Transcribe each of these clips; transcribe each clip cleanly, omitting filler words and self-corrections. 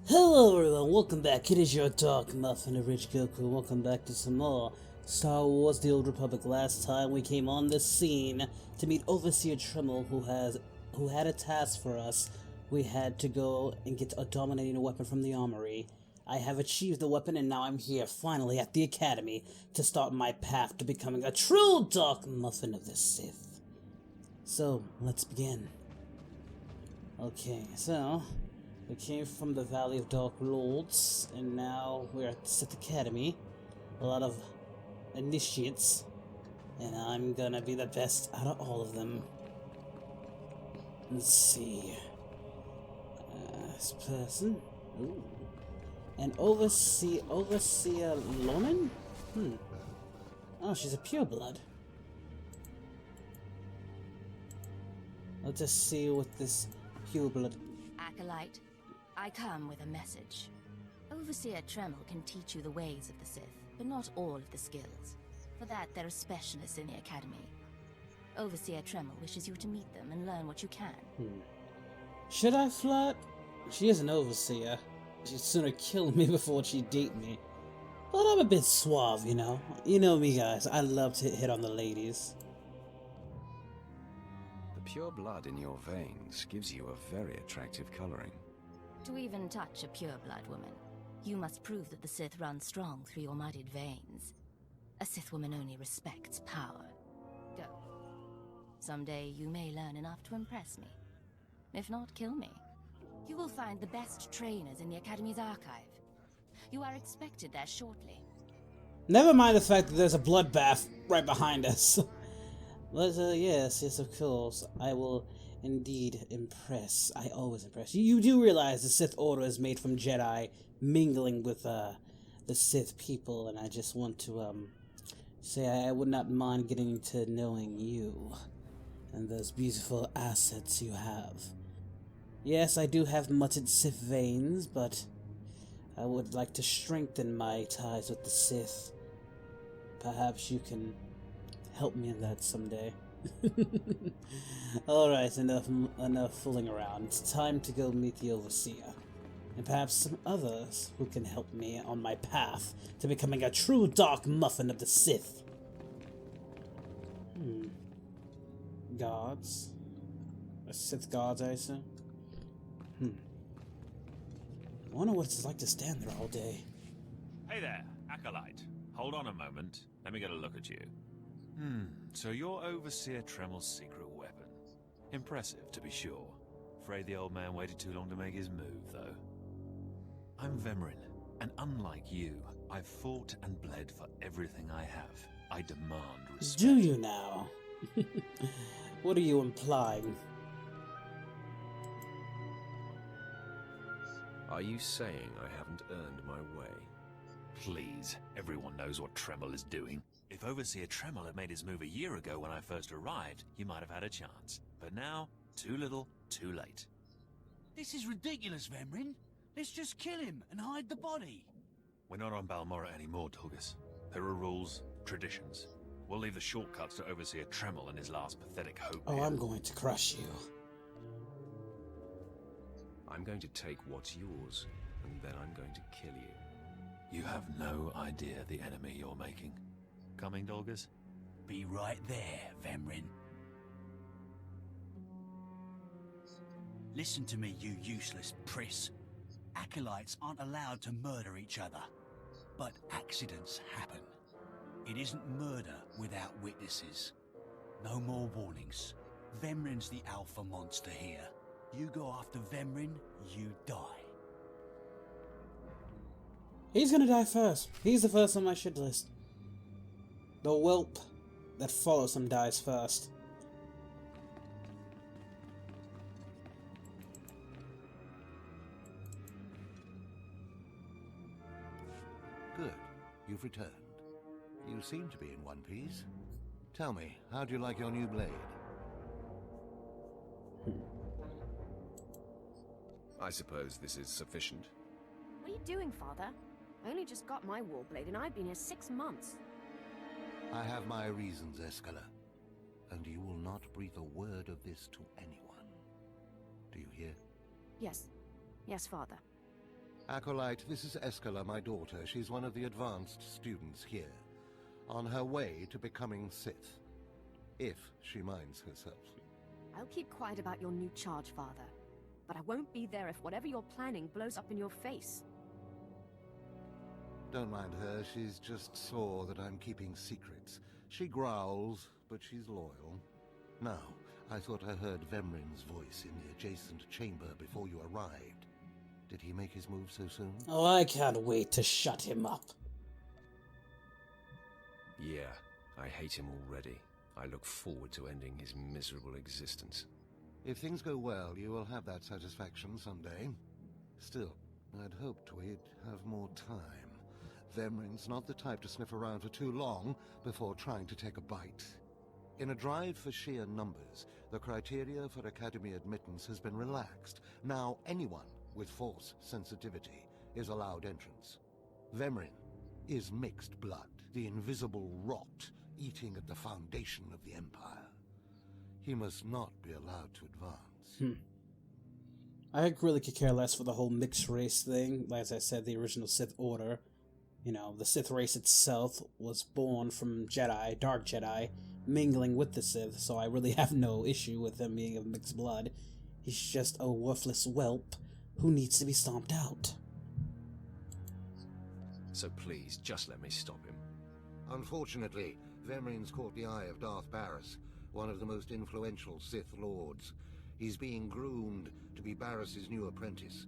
Hello everyone, welcome back. It is your Dark Muffin, Abridged Goku. Welcome back to some more Star Wars The Old Republic. Last time we came on this scene to meet Overseer Tremmel, who had a task for us. We had to go and get a dominating weapon from the armory. I have achieved the weapon and now I'm here, finally, at the Academy, to start my path to becoming a true Dark Muffin of the Sith. So, let's begin. Okay, so we came from the Valley of Dark Lords, and now we're at the Sith Academy. A lot of initiates, and I'm gonna be the best out of all of them. Let's see. This person. Ooh. An Overseer Lonin? Oh, she's a pureblood. Let's just see what this pureblood. Acolyte, I come with a message. Overseer Tremmel can teach you the ways of the Sith, but not all of the skills. For that, there are specialists in the Academy. Overseer Tremmel wishes you to meet them and learn what you can. Should I flirt? She is an overseer. She'd sooner kill me before she'd date me. But I'm a bit suave, you know. You know me, guys. I love to hit on the ladies. The pure blood in your veins gives you a very attractive coloring. To even touch a pure-blood woman, you must prove that the Sith run strong through your muddied veins. A Sith woman only respects power. Go. Someday you may learn enough to impress me. If not, kill me. You will find the best trainers in the Academy's archive. You are expected there shortly. Never mind the fact that there's a bloodbath right behind us. But, yes, of course. I will indeed impress. I always impress. You do realize the Sith Order is made from Jedi mingling with the Sith people, and I just want to say I would not mind getting to knowing you and those beautiful assets you have. Yes, I do have mutted Sith veins, but I would like to strengthen my ties with the Sith. Perhaps you can help me in that someday. Alright, enough fooling around. It's time to go meet the Overseer. And perhaps some others who can help me on my path to becoming a true Dark Muffin of the Sith. Guards? Sith guards, I assume? I wonder what it's like to stand there all day. Hey there, Acolyte. Hold on a moment. Let me get a look at you. So you're Overseer Tremmel's secret weapon. Impressive, to be sure. Afraid the old man waited too long to make his move, though. I'm Vemrin, and unlike you, I've fought and bled for everything I have. I demand respect. Do you now? What are you implying? Are you saying I haven't earned my way? Please, everyone knows what Tremmel is doing. If Overseer Tremmel had made his move a year ago when I first arrived, you might have had a chance. But now, too little, too late. This is ridiculous, Vemrin. Let's just kill him and hide the body. We're not on Balmorra anymore, Tulgus. There are rules, traditions. We'll leave the shortcuts to Overseer Tremmel and his last pathetic hope. Oh, here. I'm going to crush you. I'm going to take what's yours, and then I'm going to kill you. You have no idea the enemy you're making. Coming, Dolgus? Be right there, Vemrin. Listen to me, you useless priss. Acolytes aren't allowed to murder each other. But accidents happen. It isn't murder without witnesses. No more warnings. Vemrin's the alpha monster here. You go after Vemrin, you die. He's gonna die first. He's the first on my shit list. The whelp that follows him dies first. Good. You've returned. You seem to be in one piece. Tell me, how do you like your new blade? I suppose this is sufficient. What are you doing, Father? I only just got my warblade and I've been here 6 months. I have my reasons, Escala. And you will not breathe a word of this to anyone. Do you hear? Yes. Yes, Father. Acolyte, this is Escala, my daughter. She's one of the advanced students here. On her way to becoming Sith. If she minds herself. I'll keep quiet about your new charge, Father. But I won't be there if whatever you're planning blows up in your face. Don't mind her, she's just sore that I'm keeping secrets. She growls, but she's loyal. Now, I thought I heard Vemrin's voice in the adjacent chamber before you arrived. Did he make his move so soon? Oh, I can't wait to shut him up. Yeah, I hate him already. I look forward to ending his miserable existence. If things go well, you will have that satisfaction someday. Still, I'd hoped we'd have more time. Vemrin's not the type to sniff around for too long before trying to take a bite. In a drive for sheer numbers, the criteria for Academy admittance has been relaxed. Now anyone with Force sensitivity is allowed entrance. Vemrin is mixed blood, the invisible rot eating at the foundation of the Empire. He must not be allowed to advance. I really could care less for the whole mixed race thing. Like as I said, the original Sith Order, you know, the Sith race itself was born from Jedi, Dark Jedi, mingling with the Sith, so I really have no issue with him being of mixed blood. He's just a worthless whelp who needs to be stomped out. So please, just let me stop him. Unfortunately, Vemrin's caught the eye of Darth Barris, one of the most influential Sith Lords. He's being groomed to be Barris's new apprentice.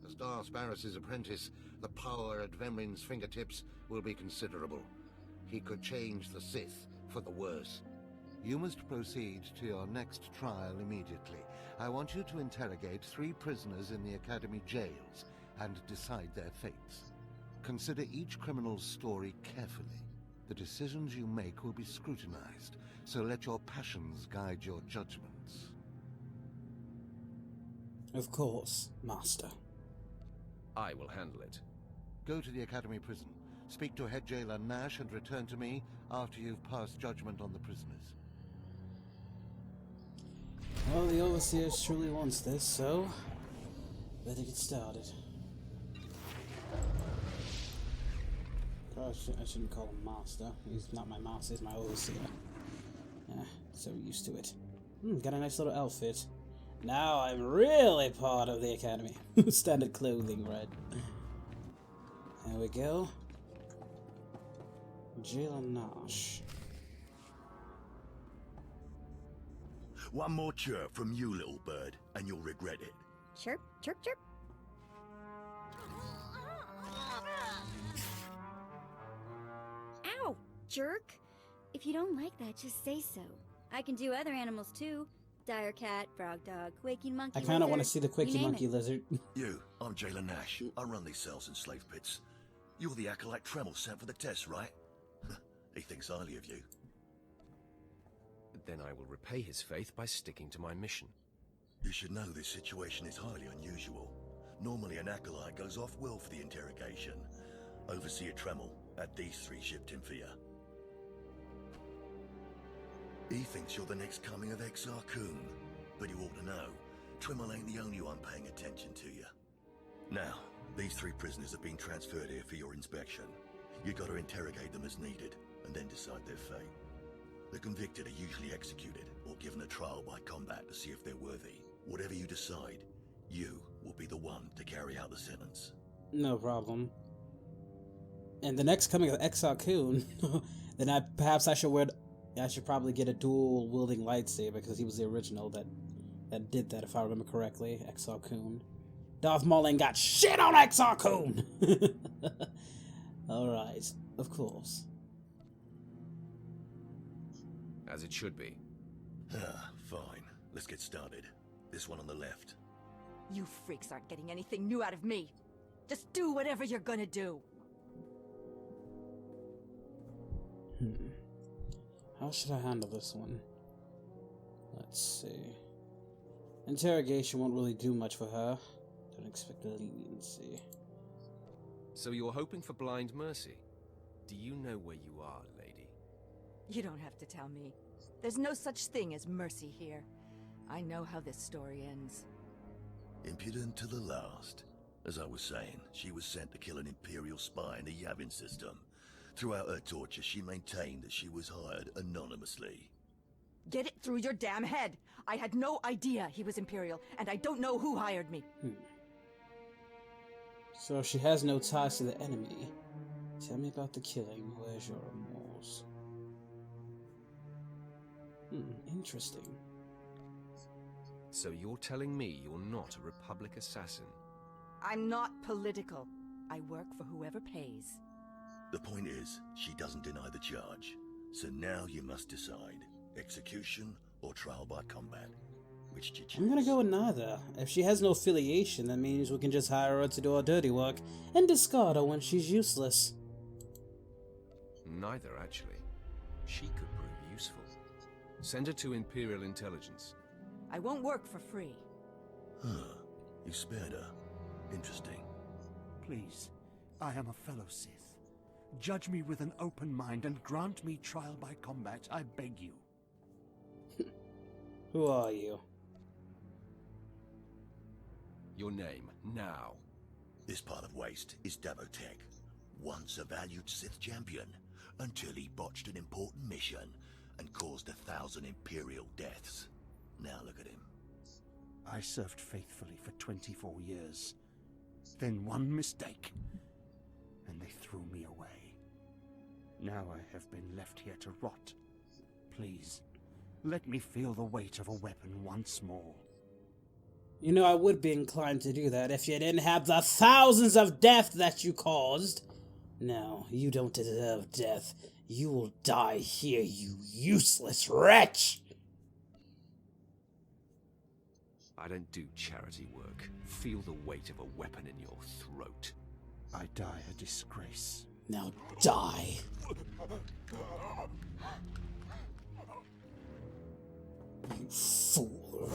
As Darth Barris's apprentice, the power at Vemrin's fingertips will be considerable. He could change the Sith for the worse. You must proceed to your next trial immediately. I want you to interrogate 3 prisoners in the Academy jails and decide their fates. Consider each criminal's story carefully. The decisions you make will be scrutinized, so let your passions guide your judgments. Of course, Master. I will handle it. Go to the Academy prison. Speak to head jailer Nash and return to me after you've passed judgment on the prisoners. Well, the Overseer truly wants this, so better get started. I shouldn't call him Master. He's not my Master, he's my Overseer. Yeah, so used to it. Got a nice little outfit. Now I'm really part of the Academy. Standard clothing, right? There we go. Jailer Nash. One more chirp from you, little bird, and you'll regret it. Chirp, chirp, chirp. Ow, jerk! If you don't like that, just say so. I can do other animals too. Dire cat, frog dog, quaking monkey. I kind of want to lizard, see the quaking monkey it. lizard. You, I'm Jailer Nash. I run these cells and slave pits. You're the acolyte Tremmel sent for the test, right? He thinks highly of you. Then I will repay his faith by sticking to my mission. You should know this situation is highly unusual. Normally an acolyte goes off-will for the interrogation. Overseer Tremmel had these 3 shipped in for you. He thinks you're the next coming of Exar Kun, but you ought to know, Tremmel ain't the only one paying attention to you. Now, these 3 prisoners have been transferred here for your inspection. You got to interrogate them as needed, and then decide their fate. The convicted are usually executed, or given a trial by combat to see if they're worthy. Whatever you decide, you will be the one to carry out the sentence. No problem. And the next coming of Exar Kun, then I should probably get a dual wielding lightsaber because he was the original that did that, if I remember correctly. Exar Kun. Darth Maul ain't got shit on Exar Kun. All right, of course. As it should be. Fine. Let's get started. This one on the left. You freaks aren't getting anything new out of me. Just do whatever you're gonna do. How should I handle this one? Let's see. Interrogation won't really do much for her. Don't expect leniency. So you're hoping for blind mercy? Do you know where you are, lady? You don't have to tell me. There's no such thing as mercy here. I know how this story ends. Impudent to the last. As I was saying, she was sent to kill an Imperial spy in the Yavin system. Throughout her torture, she maintained that she was hired anonymously. Get it through your damn head! I had no idea he was Imperial, and I don't know who hired me. So she has no ties to the enemy. Tell me about the killing. Where's your remorse? Interesting. So you're telling me you're not a Republic assassin? I'm not political. I work for whoever pays. The point is, she doesn't deny the charge. So now you must decide. Execution or trial by combat? Which do you choose? I'm gonna go with neither. If she has no affiliation, that means we can just hire her to do our dirty work and discard her when she's useless. Neither, actually. She could prove useful. Send her to Imperial Intelligence. I won't work for free. Huh. You spared her. Interesting. Please, I am a fellow Sith. Judge me with an open mind and grant me trial by combat, I beg you. Who are you? Your name, now. This part of Waste is Davotech, once a valued Sith champion, until he botched an important mission and caused 1,000 Imperial deaths. Now look at him. I served faithfully for 24 years. Then one mistake, and they threw me away. Now I have been left here to rot. Please, let me feel the weight of a weapon once more. You know, I would be inclined to do that if you didn't have the thousands of deaths that you caused. No, you don't deserve death. You will die here, you useless wretch! I don't do charity work. Feel the weight of a weapon in your throat. I die a disgrace. Now die. You fool.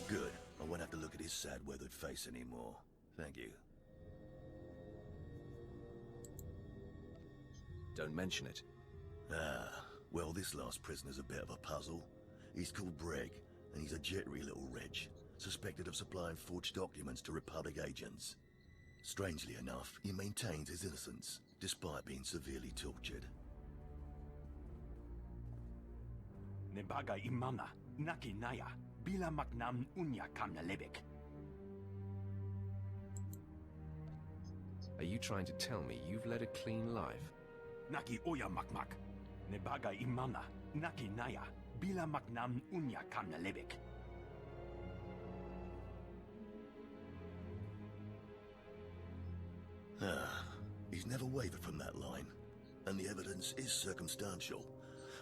Good. I won't have to look at his sad, weathered face anymore. Thank you. Don't mention it. Well, this last prisoner's a bit of a puzzle. He's called Breg, and he's a jittery little wretch, suspected of supplying forged documents to Republic agents. Strangely enough, he maintains his innocence, despite being severely tortured. Nebaga imana, naki naya, bila maknam unya kamna lebek. Are you trying to tell me you've led a clean life? Naki oya makmak. Nebaga imana, naki naya, bila maknam unya kamna lebek. He's never wavered from that line, and the evidence is circumstantial.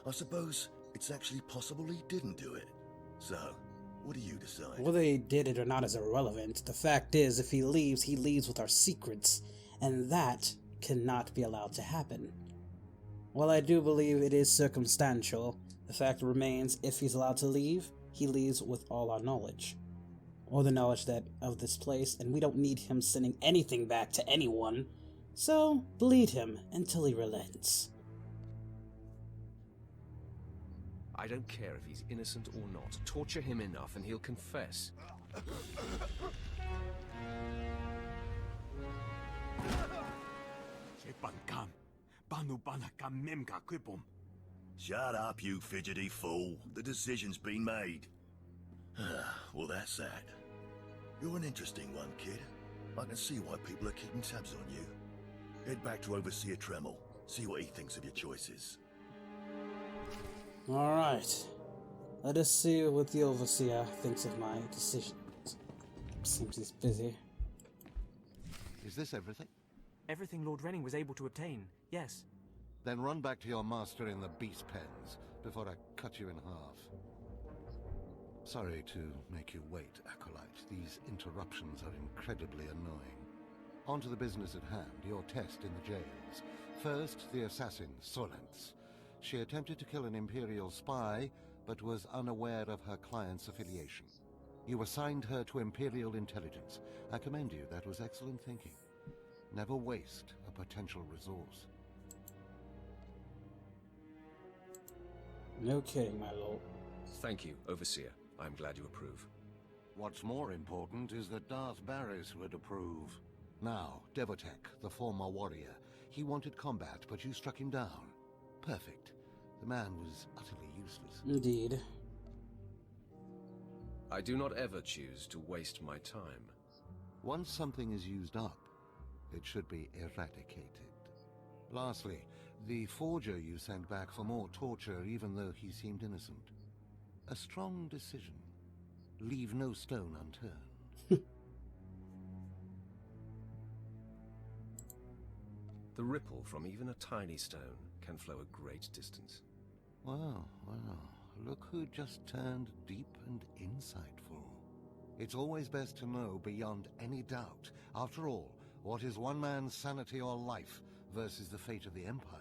I suppose it's actually possible he didn't do it. So, what do you decide? Whether he did it or not is irrelevant. The fact is, if he leaves with our secrets, and that cannot be allowed to happen. While I do believe it is circumstantial, the fact remains, if he's allowed to leave, he leaves with all our knowledge. Or the knowledge of this place, and we don't need him sending anything back to anyone. So, bleed him until he relents. I don't care if he's innocent or not. Torture him enough and he'll confess. Shut up, you fidgety fool. The decision's been made. Well, that's that. You're an interesting one, kid. I can see why people are keeping tabs on you. Head back to Overseer Tremmel. See what he thinks of your choices. Alright. Let us see what the Overseer thinks of my decision. Seems he's busy. Is this everything? Everything Lord Renning was able to obtain, yes. Then run back to your master in the beast pens before I cut you in half. Sorry to make you wait, Acolyte. These interruptions are incredibly annoying. On to the business at hand, your test in the jails. First, the assassin, Solence. She attempted to kill an Imperial spy, but was unaware of her client's affiliation. You assigned her to Imperial Intelligence. I commend you, that was excellent thinking. Never waste a potential resource. No kidding, my lord. Thank you, Overseer. I'm glad you approve. What's more important is that Darth Barris would approve. Now, Devotech, the former warrior, he wanted combat, but you struck him down. Perfect. The man was utterly useless. Indeed. I do not ever choose to waste my time. Once something is used up, it should be eradicated. Lastly, the forger you sent back for more torture even though he seemed innocent. A strong decision. Leave no stone unturned. The ripple from even a tiny stone can flow a great distance. Wow, wow. Look who just turned deep and insightful. It's always best to know beyond any doubt. After all, what is one man's sanity or life versus the fate of the Empire?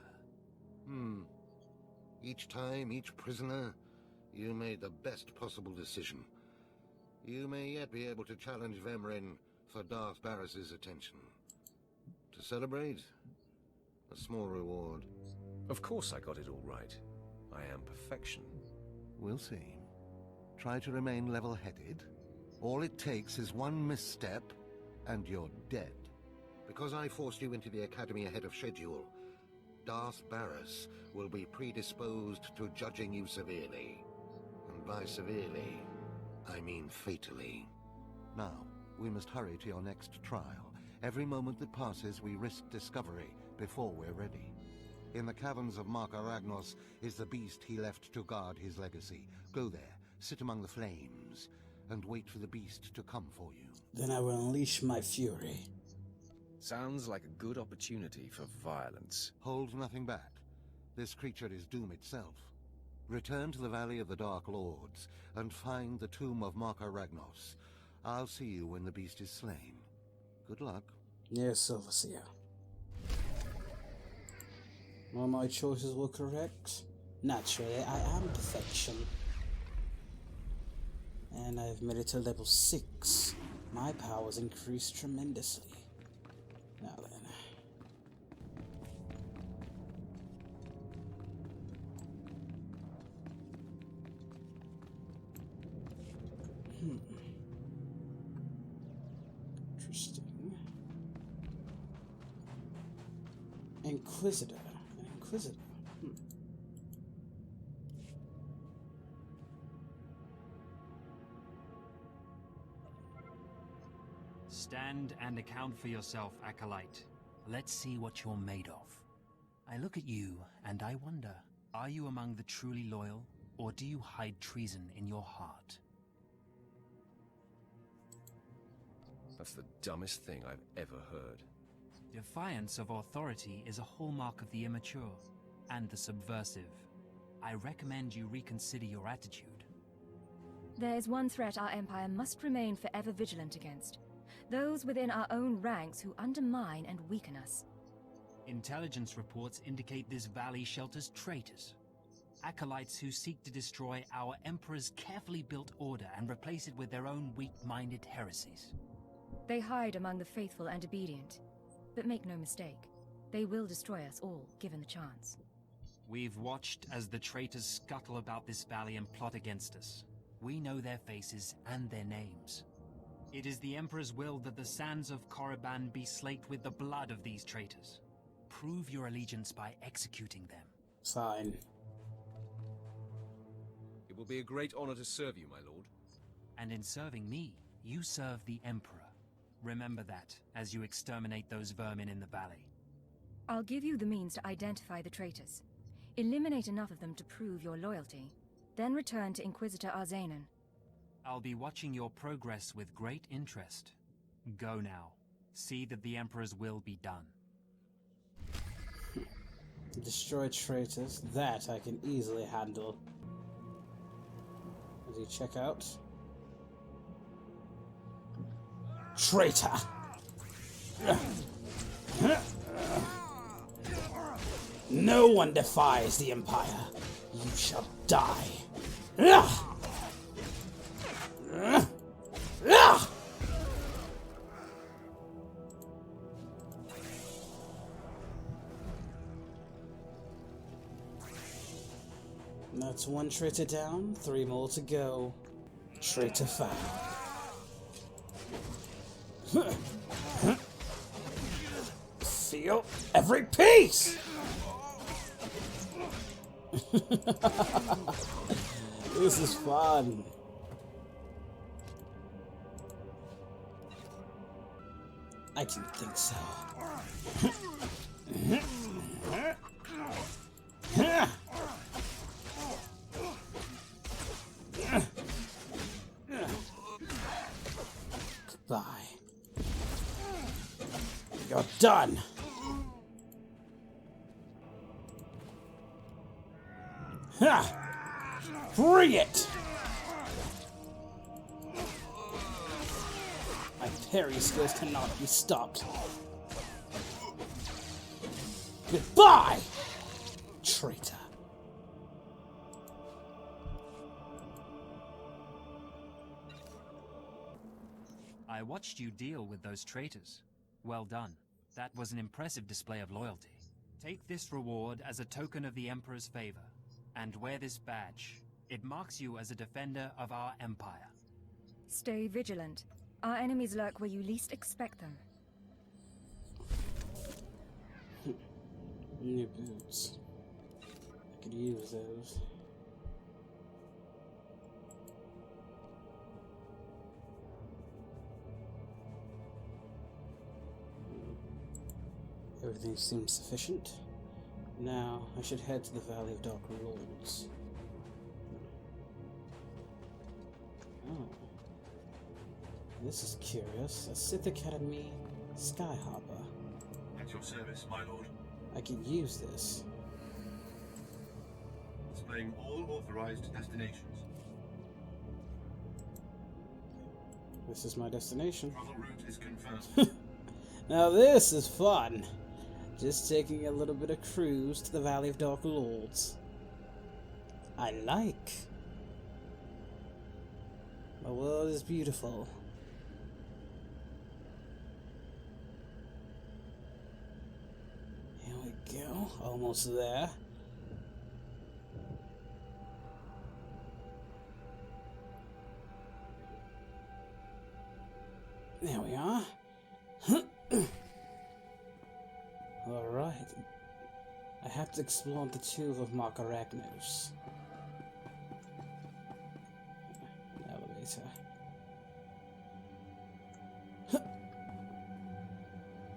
Each time, each prisoner, you made the best possible decision. You may yet be able to challenge Vemrin for Darth Barris's attention. To celebrate, a small reward. Of course I got it all right. I am perfection. We'll see. Try to remain level-headed. All it takes is one misstep, and you're dead. Because I forced you into the Academy ahead of schedule, Darth Barris will be predisposed to judging you severely. And by severely, I mean fatally. Now, we must hurry to your next trial. Every moment that passes, we risk discovery before we're ready. In the caverns of Marka Ragnos is the beast he left to guard his legacy. Go there, sit among the flames, and wait for the beast to come for you. Then I will unleash my fury. Sounds like a good opportunity for violence. Hold nothing back. This creature is doom itself. Return to the Valley of the Dark Lords, and find the tomb of Marka Ragnos. I'll see you when the beast is slain. Good luck. Yes, Overseer. All my choices were correct. Naturally, I am perfection. And I've made it to level 6. My powers increased tremendously. Now then. Interesting. Inquisitor. Inquisitor. Stand and account for yourself, acolyte. Let's see what you're made of. I look at you and I wonder, are you among the truly loyal, or do you hide treason in your heart? That's the dumbest thing I've ever heard. Defiance of authority is a hallmark of the immature and the subversive. I recommend you reconsider your attitude. There is one threat our Empire must remain forever vigilant against. Those within our own ranks who undermine and weaken us. Intelligence reports indicate this valley shelters traitors. Acolytes who seek to destroy our Emperor's carefully built order and replace it with their own weak-minded heresies. They hide among the faithful and obedient. But make no mistake, they will destroy us all, given the chance. We've watched as the traitors scuttle about this valley and plot against us. We know their faces and their names. It is the Emperor's will that the sands of KORRIBAN be slaked with the blood of these traitors. Prove your allegiance by executing them. Fine. It will be a great honor to serve you, my lord. And in serving me, you serve the Emperor. Remember that, as you exterminate those vermin in the valley. I'll give you the means to identify the traitors. Eliminate enough of them to prove your loyalty. Then return to Inquisitor Arzanan. I'll be watching your progress with great interest. Go now. See that the Emperor's will be done. Destroy traitors. That I can easily handle. As you check out. Traitor! No one defies the Empire. You shall die. That's one traitor down, 3 more to go. Traitor foul. Feel every piece! This is fun. I didn't think so. Goodbye. You're done. Ha! Bring it! My parry skills cannot be stopped. Goodbye, traitor. I watched you deal with those traitors. Well done. That was an impressive display of loyalty. Take this reward as a token of the Emperor's favor, and wear this badge. It marks you as a defender of our empire. Stay vigilant. Our enemies lurk where you least expect them. New boots. I could use those. Everything seems sufficient. Now, I should head to the Valley of Dark Lords. Oh. This is curious. A Sith Academy Skyhopper. At your service, my lord. I can use this. Displaying all authorized destinations. This is my destination. Travel route is confirmed. Now this is fun. Just taking a little bit of cruise to the Valley of Dark Lords. I like. My world is beautiful. Here we go. Almost there. There we are. Alright. I have to explore the tomb of Mark Arachnos. An elevator.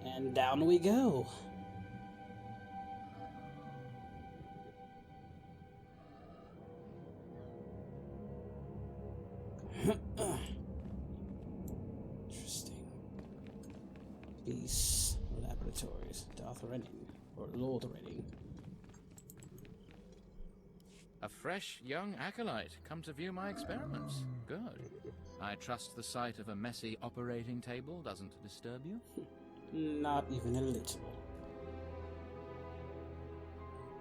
And down we go. Interesting. Beast Laboratories. Darth Renning. Or Lord Renning. A fresh young acolyte come to view my experiments. Good. I trust the sight of a messy operating table doesn't disturb you? Not even a little.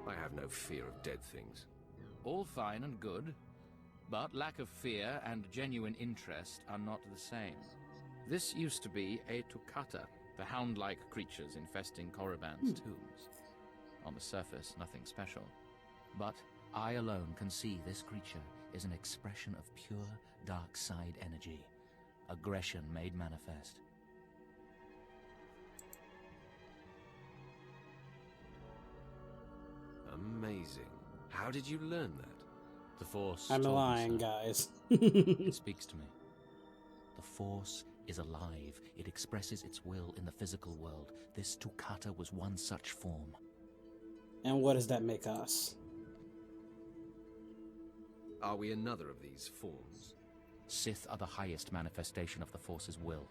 I have no fear of dead things. All fine and good, but lack of fear and genuine interest are not the same. This used to be a Tukata, the hound-like creatures infesting KORRIBAN's tombs. On the surface, nothing special. But I alone can see this creature is an expression of pure dark side energy. Aggression made manifest. Amazing. How did you learn that? The Force. I'm told me lying, so. guys. It speaks to me. The Force is alive. It expresses its will in the physical world. This Tukata was one such form. And what does that make us? Are we another of these forms? Sith are the highest manifestation of the Force's will.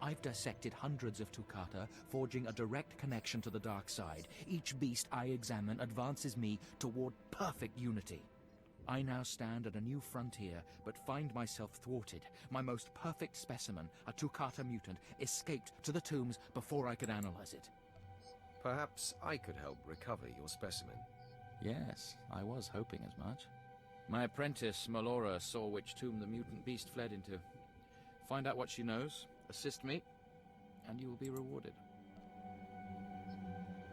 I've dissected hundreds of Tukata, forging a direct connection to the dark side. Each beast I examine advances me toward perfect unity. I now stand at a new frontier, but find myself thwarted. My most perfect specimen, a Tukata mutant, escaped to the tombs before I could analyze it. Perhaps I could help recover your specimen. Yes, I was hoping as much. My apprentice, Melora, saw which tomb the mutant beast fled into. Find out what she knows, assist me, and you will be rewarded.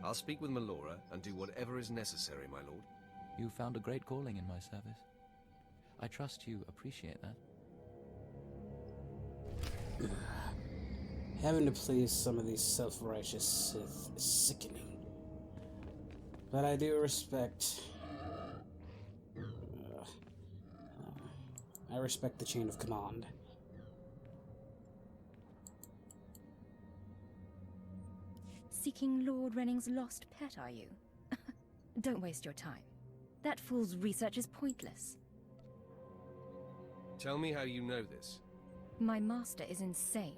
I'll speak with Melora and do whatever is necessary, my lord. You found a great calling in my service. I trust you appreciate that. Having to please some of these self-righteous Sith is sickening. But I do respect... I respect the chain of command. Seeking Lord Renning's lost pet, are you? Don't waste your time. That fool's research is pointless. Tell me how you know this. My master is insane.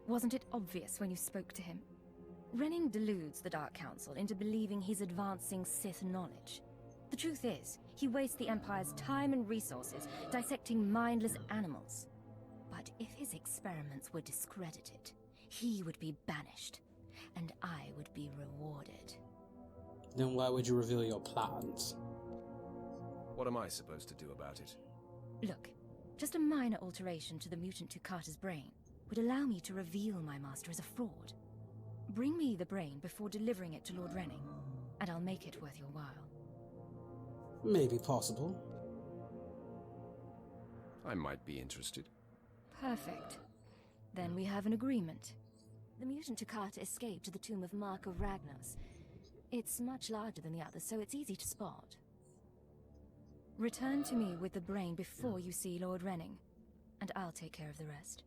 Wasn't it obvious when you spoke to him? Renning deludes the Dark Council into believing he's advancing Sith knowledge. The truth is, he wastes the Empire's time and resources dissecting mindless animals. But if his experiments were discredited, he would be banished, and I would be rewarded. Then why would you reveal your plans? What am I supposed to do about it? Look, just a minor alteration to the mutant Tukata's brain would allow me to reveal my master as a fraud. Bring me the brain before delivering it to Lord Renning, and I'll make it worth your while. Maybe possible. I might be interested. Perfect. Then we have an agreement. The mutant Tukata escaped to the tomb of Mark of Ragnos. It's much larger than the others, so it's easy to spot. Return to me with the brain before you see Lord Renning, and I'll take care of the rest.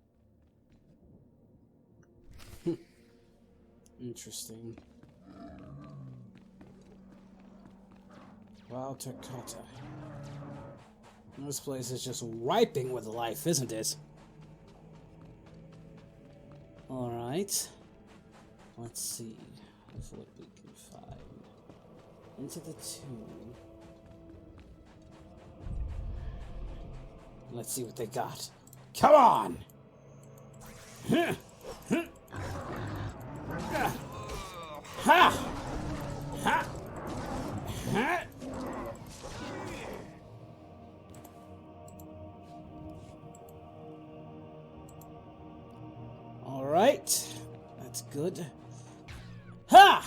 Interesting. Wow, Tukata. This place is just wiping with life, isn't it? Alright. Let's see what we can find. Into the tomb. Let's see what they got. Come on! Ha! Ha! Ha! Alright. That's good. Ha!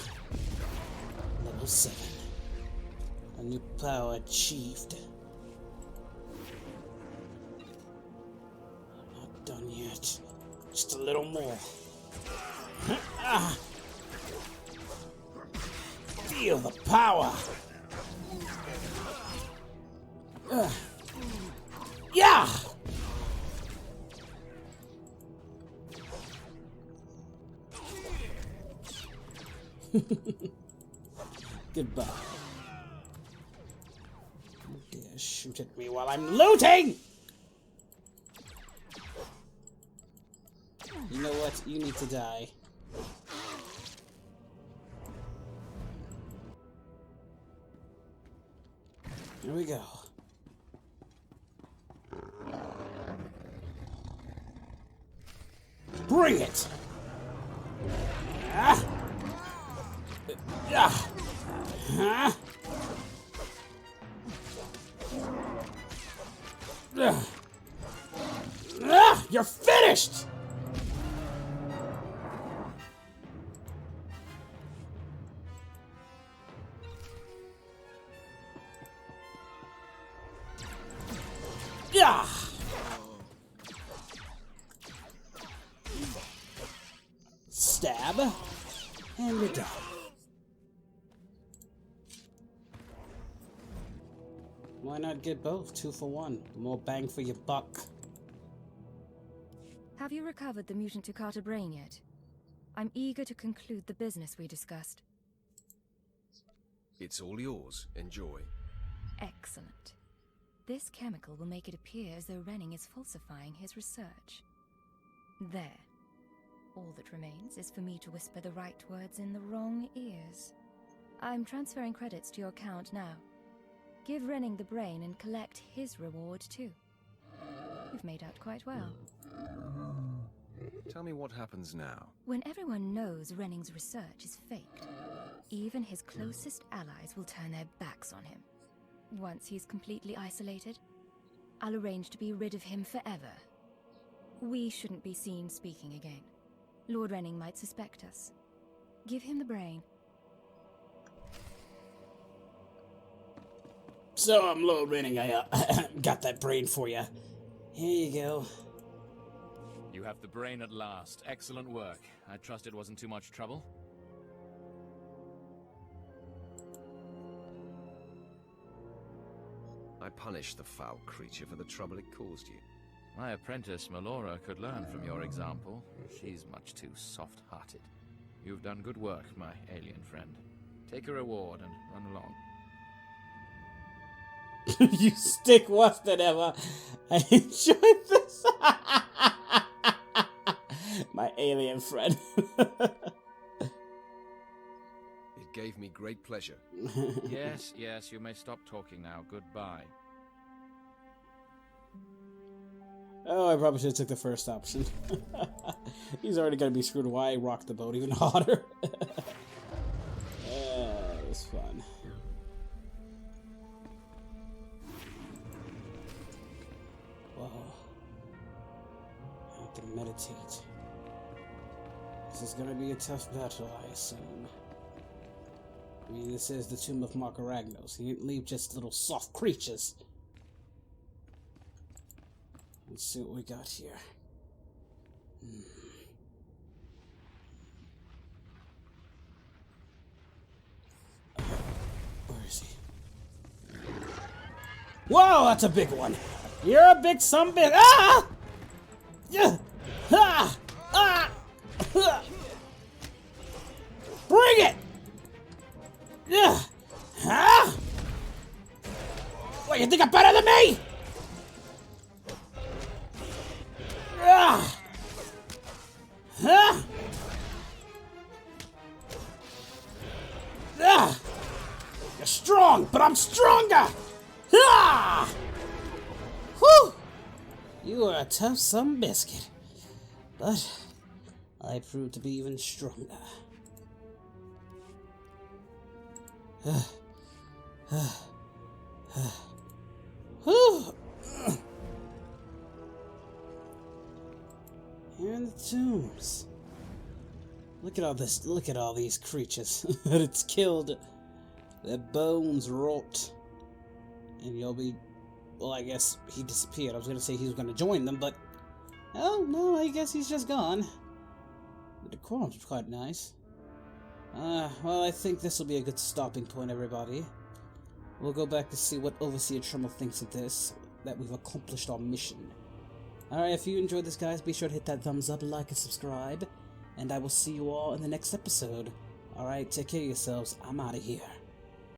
Level 7. A new power achieved. I'm not done yet. Just a little more. Feel the power. Yeah! Goodbye. Don't dare shoot at me while I'm looting! You know what? You need to die. Here we go. Bring it! Ah! Ah! Huh? Ah! You're finished! Yeah! Stab, and we're done. Why not get both? 2 for 1. More bang for your buck. Have you recovered the mutant Tukata brain yet? I'm eager to conclude the business we discussed. It's all yours. Enjoy. Excellent. This chemical will make it appear as though Renning is falsifying his research. There. All that remains is for me to whisper the right words in the wrong ears. I'm transferring credits to your account now. Give Renning the brain and collect his reward too. You've made out quite well. Tell me what happens now. When everyone knows Renning's research is faked, even his closest allies will turn their backs on him. Once he's completely isolated, I'll arrange to be rid of him forever. We shouldn't be seen speaking again. Lord Renning might suspect us. Give him the brain. So I'm Lord Renning. I got that brain for you. Here you go. You have the brain at last. Excellent work. I trust it wasn't too much trouble? I punished the foul creature for the trouble it caused you. My apprentice, Melora, could learn from your example. She's much too soft-hearted. You've done good work, my alien friend. Take a reward and run along. You stick worse than ever. I enjoyed this. My alien friend. It gave me great pleasure. Yes, yes, you may stop talking now. Goodbye. Oh, I probably should have took the first option. He's already gonna be screwed. Why rock the boat even harder? It was fun. Whoa. I have to meditate. This is gonna be a tough battle, I assume. I mean, this is the Tomb of Mark Aragnos. He didn't leave just little soft creatures. Let's see what we got here. Where is he? Whoa, that's a big one. You're a big sumbitch. Ah! Yeah! Ah! Ah! Bring it! Yeah! Huh? What, you think I'm better than me? Ah! Huh? Ah! You're strong, but I'm stronger! Ah! Whew! You are a tough some biscuit, but I proved to be even stronger. Whew! Here in the tombs. Look at all this. Look at all these creatures that it's killed. Their bones rot, and you'll be. Well, I guess he disappeared. I was gonna say he was gonna join them, but oh no, I guess he's just gone. The decorum's quite nice. Well, I think this will be a good stopping point, everybody. We'll go back to see what Overseer Tremmel thinks of this. That we've accomplished our mission. Alright, if you enjoyed this, guys, be sure to hit that thumbs up, like, and subscribe. And I will see you all in the next episode. Alright, take care of yourselves. I'm out of here.